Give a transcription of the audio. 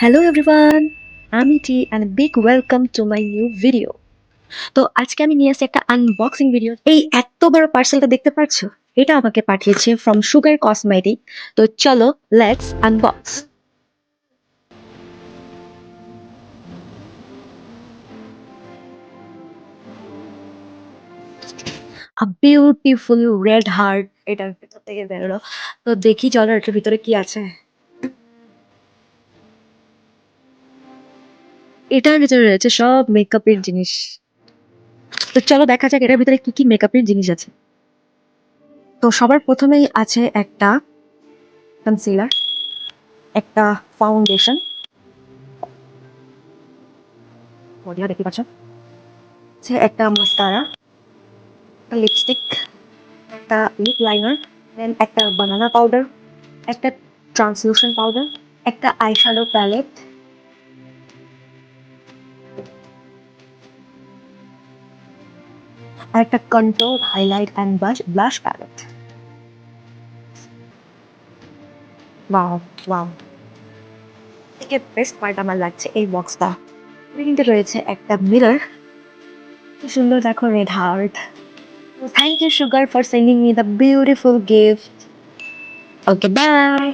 Hello everyone, আমি T and big welcome to my new video. তো আজকে আমি নিয়ে আসছি একটা আনবক্সিং ভিডিও। এই এত বড় পার্সেলটা দেখতে পাচ্ছো? এটা আমাকে পাঠিয়েছে ফ্রম সুগার কসমেটিক। তো চলো let's unbox. A beautiful red heart এটার ভিতর থেকে বেরোলো। তো দেখি চলো এটার ভিতরে কি আছে। এটার ভিতরে রয়েছে সব মেকআপের জিনিস। তো চলো দেখা যাক এটার ভিতরে কি কি মেকআপের জিনিস আছে। তো সবার প্রথমেই আছে একটা কনসিলার, একটা ফাউন্ডেশন, বডিও দেখতে পাচ্ছ, আছে একটা মাস্কারা, একটা লিপস্টিক, একটা লিপ লাইনার, দেন একটা বানানা পাউডার, একটা ট্রান্সলুশন পাউডার, একটা আইশ্যাডো প্যালেট, আর একটা control highlight and blush palette. Wow wow, থেকে বেস্ট পার্ট আমার লাগছে এই বক্সটা। কিন্তু রয়েছে একটা মিরর, কি সুন্দর দেখো, red heart. Thank you sugar for sending me the beautiful gift. Okay by.